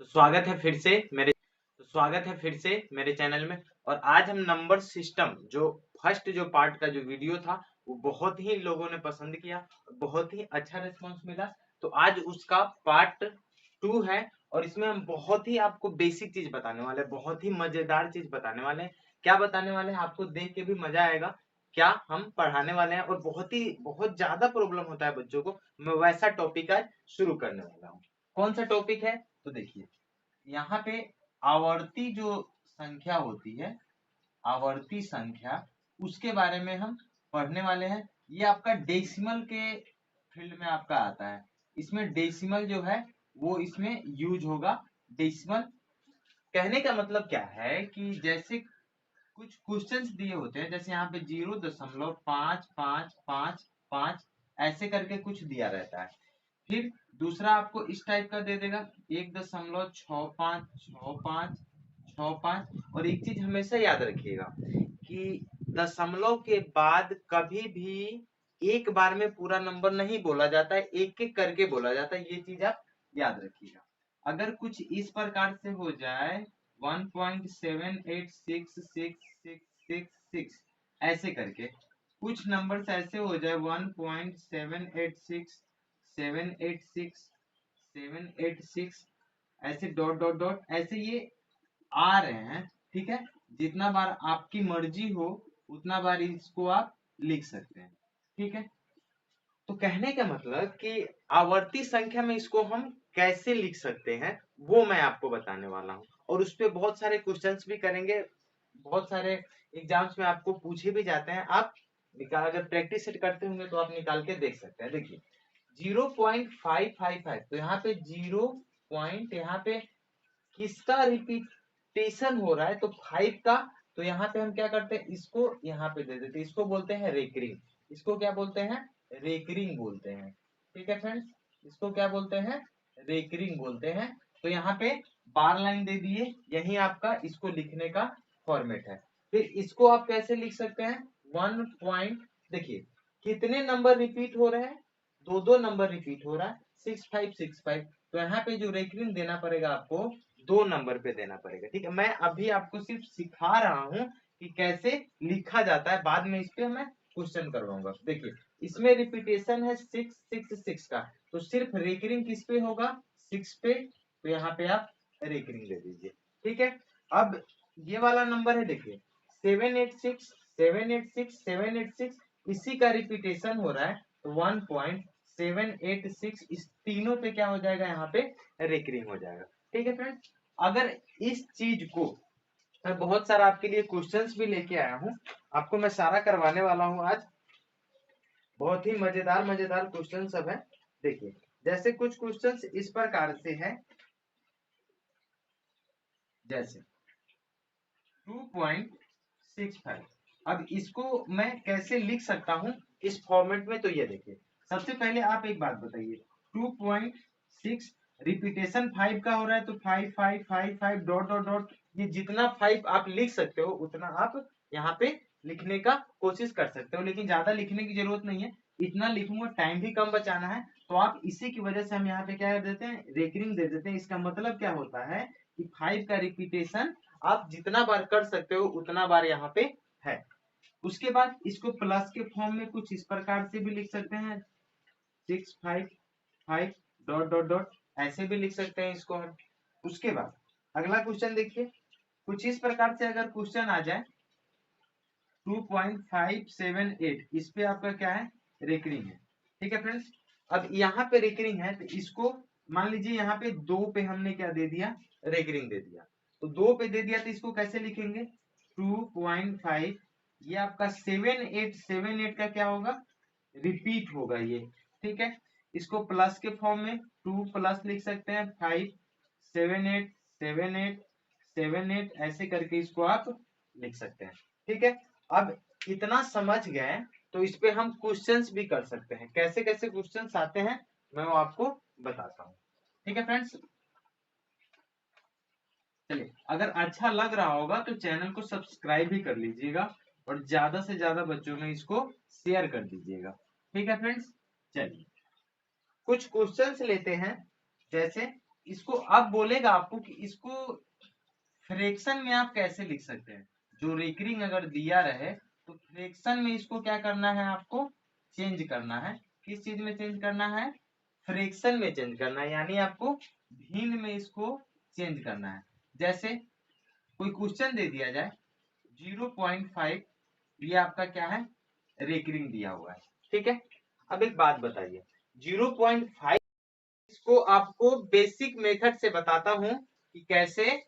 स्वागत है फिर से मेरे चैनल में। और आज हम नंबर सिस्टम जो फर्स्ट जो पार्ट का जो वीडियो था वो बहुत ही लोगों ने पसंद किया, बहुत ही अच्छा रिस्पांस मिला। तो आज उसका पार्ट 2 है और इसमें हम बहुत ही आपको बेसिक चीज बताने वाले हैं, बहुत ही मजेदार चीज बताने वाले हैं। क्या बताने वाले हैं आपको देख के भी मजा आएगा क्या हम पढ़ाने वाले हैं, और बहुत ज्यादा प्रॉब्लम होता है बच्चों को। मैं वैसा टॉपिक आज शुरू करने वाला हूँ। कौन सा टॉपिक है तो देखिए, यहाँ पे आवर्ती जो संख्या होती है, आवर्ती संख्या, उसके बारे में हम पढ़ने वाले हैं। ये आपका डेसिमल के फील्ड में आपका आता है। इसमें डेसिमल जो है वो इसमें यूज होगा। डेसिमल कहने का मतलब क्या है कि जैसे कुछ क्वेश्चंस दिए होते हैं, जैसे यहाँ पे 0.555 ऐसे करके कुछ दिया रहता है। फिर दूसरा आपको इस टाइप का दे देगा 1.6565। और एक चीज हमेशा याद रखिएगा कि दशमलव के बाद कभी भी एक बार में पूरा नंबर नहीं बोला जाता है, एक एक करके बोला जाता है। ये चीज आप याद रखिएगा। अगर कुछ इस प्रकार से हो जाए 1.786666 ऐसे करके, कुछ नंबर्स ऐसे हो जाए 1.786786 ऐसे डॉट डॉट डॉट ऐसे ये आ रहे हैं। ठीक है, जितना बार आपकी मर्जी हो उतना बार इसको आप लिख सकते हैं। ठीक है, तो कहने का मतलब कि आवर्ती संख्या में इसको हम कैसे लिख सकते हैं वो मैं आपको बताने वाला हूँ। और उस पे बहुत सारे क्वेश्चंस भी करेंगे, बहुत सारे एग्जाम्स में आपको पूछे भी जाते हैं। आप निकाल, अगर प्रैक्टिस सेट करते होंगे तो आप निकाल के देख सकते हैं। देखिए 0.555, तो यहाँ पे 0 यहाँ पे किसका रिपीटेशन हो रहा है तो 5 का। तो यहाँ पे हम क्या करते हैं, इसको यहाँ पे दे देते हैं, इसको बोलते हैं रेकरिंग। इसको क्या बोलते हैं, रेकरिंग बोलते हैं। ठीक है फ्रेंड्स, इसको क्या बोलते हैं, रेकरिंग बोलते हैं। तो यहाँ पे बार लाइन दे दिए, यही आपका इसको लिखने का फॉर्मेट है। फिर इसको आप कैसे लिख सकते हैं, 1 देखिए कितने नंबर रिपीट हो रहे हैं, दो नंबर रिपीट हो रहा है 6565। तो यहाँ पे जो रेकरिंग देना पड़ेगा आपको 2 नंबर पे देना पड़ेगा। ठीक है, मैं अभी आपको सिर्फ सिखा रहा हूँ कि कैसे लिखा जाता है, बाद में इस पे मैं क्वेश्चन करवाऊंगा। देखिए इसमें रिपीटेशन है 666 का, तो सिर्फ रेकरिंग किस पे होगा, 6 पे। तो यहाँ पे आप रेकरिंग दे दीजिए। ठीक है, अब ये वाला नंबर है, देखिए 786 इसी का रिपीटेशन हो रहा है, तो 1.786 इस तीनों पे क्या हो जाएगा, यहाँ पे रेकरिंग हो जाएगा। ठीक है फ्रेंड्स, अगर इस चीज को मैं बहुत सारा आपके लिए क्वेश्चंस भी लेके आया हूँ, आपको मैं सारा करवाने वाला हूँ आज। बहुत ही मजेदार मजेदार क्वेश्चन सब है। देखिए जैसे कुछ क्वेश्चंस इस प्रकार से है, जैसे 2.65। अब इसको मैं कैसे लिख सकता हूँ इस फॉर्मेट में, तो ये देखिए सबसे पहले आप एक बात बताइए, 2.6 रिपीटेशन 5 का हो रहा है, तो 5 डॉट डॉट डॉट, ये जितना 5 आप लिख सकते हो उतना आप यहाँ पे लिखने का कोशिश कर सकते हो, लेकिन ज्यादा लिखने की जरूरत नहीं है। इतना लिखूंगा, टाइम भी कम बचाना है, तो आप इसी की वजह से हम यहाँ पे क्या कर देते हैं, रेकरिंग दे देते हैं। इसका मतलब क्या होता है कि 5 का रिपीटेशन आप जितना बार कर सकते हो उतना बार यहाँ पे है। उसके बाद इसको प्लस के फॉर्म में कुछ इस प्रकार से भी लिख सकते हैं, 655 डॉट डॉट डॉट ऐसे भी लिख सकते हैं इसको हम। उसके बाद अगला क्वेश्चन देखिए, कुछ इस प्रकार से अगर क्वेश्चन आ जाए 2.578, इस पे आपका क्या है, रेकरिंग है। ठीक है फ्रेंड्स, अब यहाँ पे रेकरिंग है, तो इसको मान लीजिए यहाँ पे 2 पे हमने क्या दे दिया, रेकरिंग दे दिया। तो 2 पे दे दिया तो इसको कैसे लिखेंगे, 2.5, ये आपका 7878 का क्या होगा, रिपीट होगा ये। ठीक है, इसको प्लस के फॉर्म में 2 प्लस लिख सकते हैं, 5 7 8 ऐसे करके इसको आप लिख सकते हैं। ठीक है, अब इतना समझ गए तो इस पे हम क्वेश्चंस भी कर सकते हैं। कैसे कैसे क्वेश्चंस आते हैं मैं वो आपको बताता हूँ। ठीक है फ्रेंड्स, चलिए अगर अच्छा लग रहा होगा तो चैनल को सब्सक्राइब भी कर लीजिएगा और ज्यादा से ज्यादा बच्चों में इसको शेयर कर दीजिएगा। ठीक है फ्रेंड्स, चलिए कुछ क्वेश्चंस लेते हैं। जैसे इसको अब बोलेगा आपको कि इसको फ्रैक्शन में आप कैसे लिख सकते हैं। जो रेकरिंग अगर दिया रहे तो फ्रैक्शन में इसको क्या करना है, आपको चेंज करना है। किस चीज में चेंज करना है, फ्रैक्शन में चेंज करना है, यानी आपको भिन्न में इसको चेंज करना है। जैसे कोई क्वेश्चन दे दिया जाए 0.5, ये आपका क्या है, रेकरिंग दिया हुआ है, ठीक है। अब एक बात बताइए, 0.5 इसको आपको बेसिक मेथड से बताता हूं कि कैसे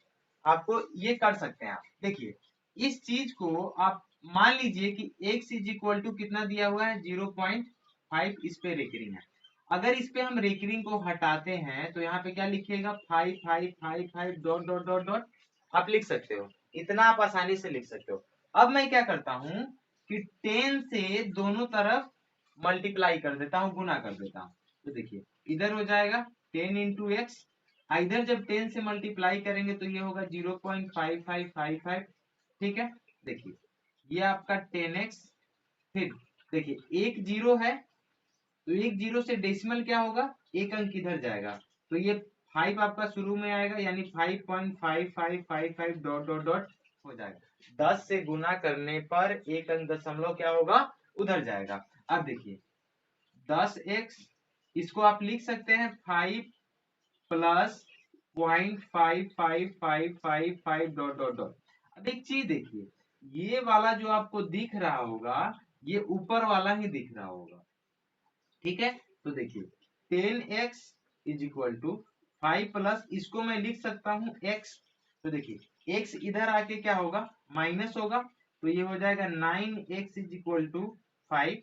आपको ये कर सकते हैं। आप देखिए इस चीज को आप मान लीजिए कि x इज इक्वल टू कितना दिया हुआ है 0.5, इस पे रेकरिंग है। अगर इस पे हम रेकरिंग को हटाते हैं तो यहाँ पे क्या लिखिएगा 5 5 5 5 डॉट डॉट डॉट डॉट, आप लिख सकते हो, इतना आप आसानी से लिख सकते हो। अब मैं क्या करता हूं कि 10 से दोनों तरफ मल्टीप्लाई कर देता हूं, गुना कर देता हूं। तो देखिए इधर हो जाएगा 10 इंटू एक्स, इधर जब 10 से मल्टीप्लाई करेंगे तो ये होगा 0.5555, ठीक है। देखिए ये आपका 10x, फिर देखिए एक जीरो है तो एक जीरो से डेसिमल क्या होगा, एक अंक इधर जाएगा, तो ये 5 आपका शुरू में आएगा, यानी 5.5555 डॉट डॉट डॉट हो जाएगा। 10 से गुना करने पर एक अंक दशमलव क्या होगा, उधर जाएगा। अब देखिए 10x, इसको आप लिख सकते हैं 5 प्लस 0.5555 डॉट डॉट डॉट। अब एक चीज देखिए, ये वाला जो आपको दिख रहा होगा ये ऊपर वाला ही दिख रहा होगा, ठीक है। तो देखिए 10x is equal to 5 plus, इसको मैं लिख सकता हूं x, तो देखिए x इधर आके क्या होगा, माइनस होगा, तो ये हो जाएगा 9x इज इक्वल टू 5।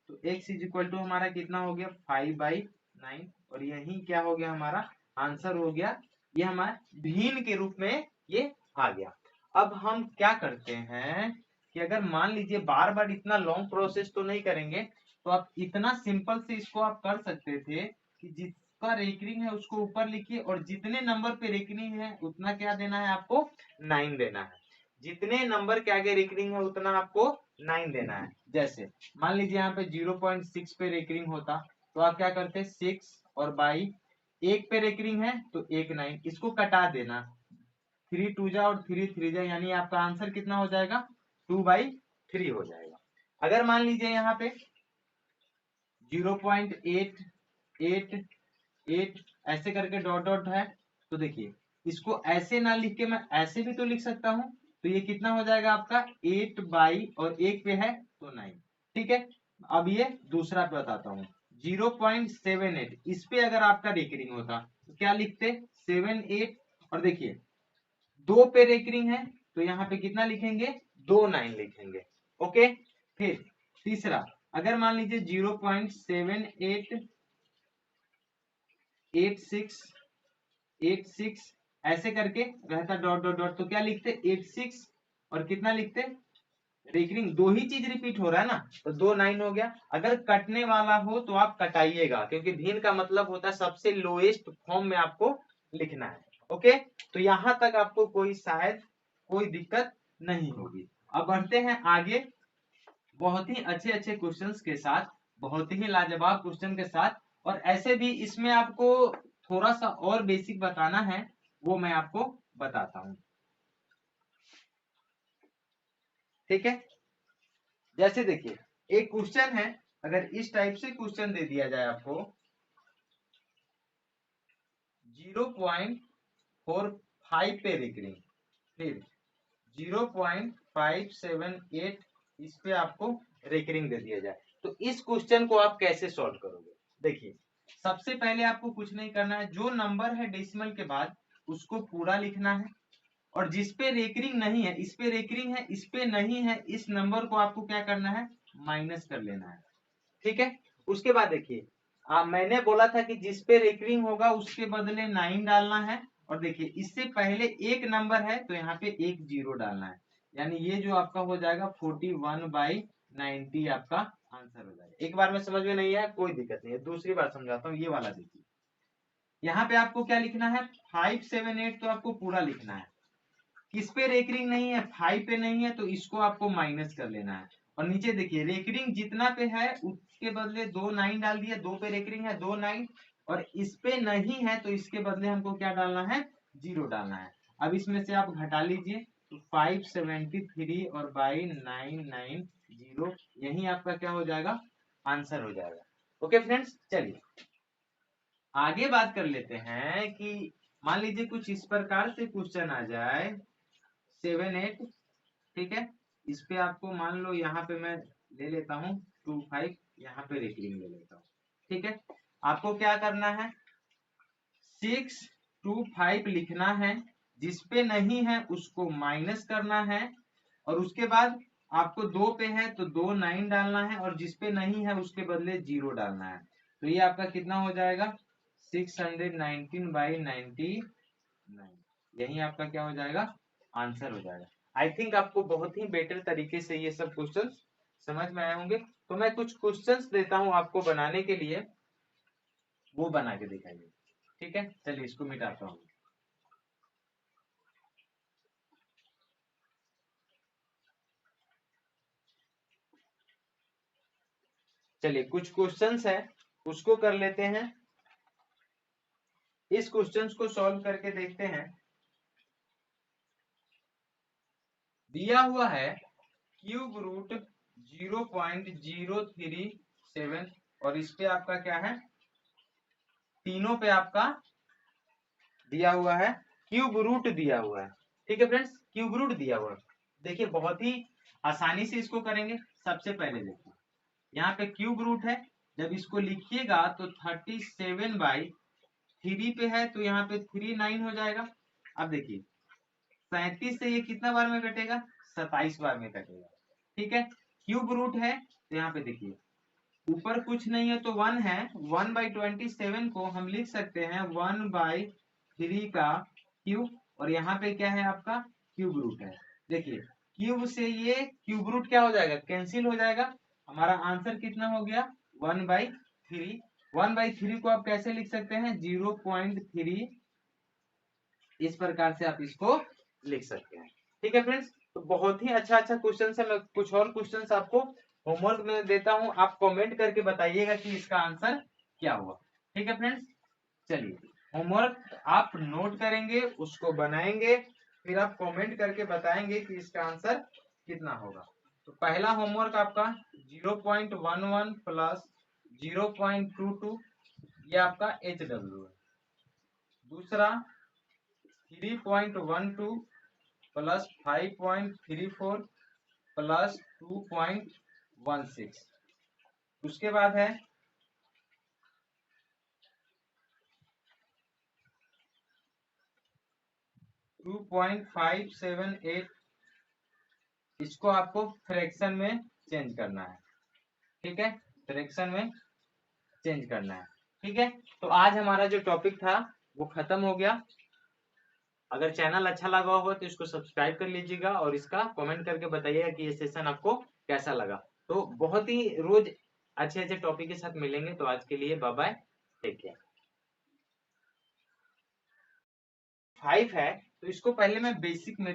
तो x इज इक्वल टू हमारा कितना हो गया 5/9, और यही क्या हो गया, हमारा आंसर हो गया, ये हमारा भिन्न के रूप में ये आ गया। अब हम क्या करते हैं कि अगर मान लीजिए बार बार इतना लॉन्ग प्रोसेस तो नहीं करेंगे, तो आप इतना सिंपल से इसको आप कर सकते थे कि जिसका रेकरिंग है उसको ऊपर लिखिए, और जितने नंबर पे रेकरिंग है उतना क्या देना है आपको, 9 देना है। जितने नंबर के आगे रेकरिंग है उतना आपको 9 देना है। जैसे मान लीजिए यहाँ पे 0.6 पे रेकरिंग होता तो आप क्या करते, 6 और बाई एक पे रेकरिंग है तो एक 9, इसको कटा देना, 3 2 जा और 3 3 जा, यानी आपका आंसर कितना हो जाएगा 2/3 हो जाएगा। अगर मान लीजिए यहाँ पे 0.888 ऐसे करके डॉट डॉट है, तो देखिए इसको ऐसे ना लिख के मैं ऐसे भी तो लिख सकता हूं, तो ये कितना हो जाएगा आपका 8 बाई और एक पे है तो 9, ठीक है। अब ये दूसरा पे बताता हूँ 0.78, इस पे अगर आपका रेकरिंग होता तो क्या लिखते 78, और देखिए 2 पे रेकरिंग है तो यहाँ पे कितना लिखेंगे 2 9 लिखेंगे, ओके। फिर तीसरा, अगर मान लीजिए 0.7886 ऐसे करके रहता डॉट डॉट डॉट, तो क्या लिखते 86, और कितना लिखते रेकरिंग, दो ही चीज रिपीट हो रहा है ना, तो 2 9 हो गया। अगर कटने वाला हो तो आप कटाइएगा, क्योंकि भिन्न का मतलब होता है सबसे लोएस्ट फॉर्म में आपको लिखना है, ओके। तो यहां तक आपको कोई शायद कोई दिक्कत नहीं होगी। अब बढ़ते हैं आगे बहुत ही अच्छे अच्छे क्वेश्चंस के साथ, बहुत ही लाजवाब क्वेश्चन के साथ, और ऐसे भी इसमें आपको थोड़ा सा और बेसिक बताना है, वो मैं आपको बताता हूं, ठीक है। जैसे देखिए एक क्वेश्चन है, अगर इस टाइप से क्वेश्चन दे दिया जाए आपको 0.45 पे रेकरिंग, फिर 0.578 इस पे आपको रेकरिंग दे दिया जाए, तो इस क्वेश्चन को आप कैसे सॉल्व करोगे। देखिए सबसे पहले आपको कुछ नहीं करना है, जो नंबर है डेसिमल के बाद उसको पूरा लिखना है, और जिस पे रेकरिंग नहीं है, इस पे रेकरिंग है इस पे नहीं है, इस नंबर को आपको क्या करना है, माइनस कर लेना है, ठीक है। उसके बाद देखिए मैंने बोला था कि जिस पे रेकरिंग होगा उसके बदले 9 डालना है, और देखिए इससे पहले एक नंबर है तो यहाँ पे एक जीरो डालना है, यानी ये जो आपका हो जाएगा 41/90 आपका आंसर हो जाएगा। एक बार में समझ में नहीं आया कोई दिक्कत नहीं है, दूसरी बार समझाता हूँ। ये वाला देखिए यहाँ पे आपको क्या लिखना है 578, तो आपको पूरा लिखना है, किस पे रेकरिंग नहीं है 5 पे नहीं है तो इसको आपको माइनस कर लेना है, और नीचे देखिए रेकरिंग जितना पे है उसके बदले 2 9 डाल दिया, 2 पे रेकरिंग है 2 9, और इस पे नहीं है तो इसके बदले हमको क्या डालना है, 0 डालना है। अब इसमें से आप घटा लीजिए तो 573 और बाई 990 यही आपका क्या हो जाएगा, आंसर हो जाएगा। ओके फ्रेंड्स, चलिए आगे बात कर लेते हैं कि मान लीजिए कुछ इस प्रकार से क्वेश्चन आ जाए 7-8, ठीक है, इस पे आपको मान लो यहाँ पे मैं ले लेता हूँ 2-5, यहाँ पे रेकरिंग ले लेता हूँ, ठीक है। आपको क्या करना है, 6-2-5 लिखना है, जिसपे नहीं है उसको माइनस करना है, और उसके बाद आपको 2 पे है तो 2 9 डालना है, और जिसपे नहीं है उसके बदले 0 डालना है। तो ये आपका कितना हो जाएगा, 619/99, यही आपका क्या हो जाएगा, आंसर हो जाएगा। आई थिंक आपको बहुत ही बेटर तरीके से ये सब क्वेश्चन समझ में आए होंगे। तो मैं कुछ क्वेश्चंस देता हूं आपको बनाने के लिए, वो बना के दिखाइए, ठीक है। चलिए इसको मिटाता हूँ। चलिए कुछ क्वेश्चंस है उसको कर लेते हैं। इस क्वेश्चंस को सॉल्व करके देखते हैं। दिया हुआ है क्यूब रूट 0.037, और इस पे आपका क्या है, तीनों पे आपका दिया हुआ है क्यूब रूट दिया हुआ है, ठीक है फ्रेंड्स, क्यूब रूट दिया हुआ है। देखिए बहुत ही आसानी से इसको करेंगे। सबसे पहले देखिए यहाँ पे क्यूब रूट है, जब इसको लिखिएगा तो 37/3 पे है तो यहाँ पे 39 हो जाएगा। अब देखिए 37 से ये कितना बार में कटेगा, 27 बार में कटेगा, ठीक है। क्यूब रूट है तो यहाँ पे देखिए ऊपर कुछ नहीं है तो 1 है, 1/27 को हम लिख सकते हैं 1/3 का क्यूब, और यहाँ पे क्या है आपका क्यूब रूट है। देखिए क्यूब से ये क्यूब रूट क्या हो जाएगा, कैंसिल हो जाएगा। हमारा आंसर कितना हो गया, 1/3। 1/3 को आप कैसे लिख सकते हैं, 0.3, इस प्रकार से आप इसको लिख सकते हैं, ठीक है फ्रेंड्स। तो बहुत ही अच्छा अच्छा क्वेश्चन है। मैं कुछ और क्वेश्चन आपको होमवर्क में देता हूं, आप कमेंट करके बताइएगा कि इसका आंसर क्या हुआ, ठीक है फ्रेंड्स। चलिए होमवर्क आप नोट करेंगे, उसको बनाएंगे, फिर आप कमेंट करके बताएंगे कि इसका आंसर कितना होगा। तो पहला होमवर्क आपका 0.11 प्लस 0.22, ये आपका HW है। दूसरा 3.12 प्लस 5.34 प्लस 2.16, उसके बाद है 2.578, इसको आपको फ्रैक्शन में चेंज करना है, ठीक है, फ्रैक्शन में चेंज करना है, ठीक है। तो आज हमारा जो टॉपिक था वो खत्म हो गया। अगर चैनल अच्छा लगा होगा तो इसको सब्सक्राइब कर लीजिएगा, और इसका कमेंट करके बताइएगा कि ये सेशन आपको कैसा लगा। तो बहुत ही रोज अच्छे अच्छे टॉपिक के साथ मिलेंगे। तो आज के लिए बाय बाय, टेक केयर। 5 है तो इसको पहले मैं बेसिक में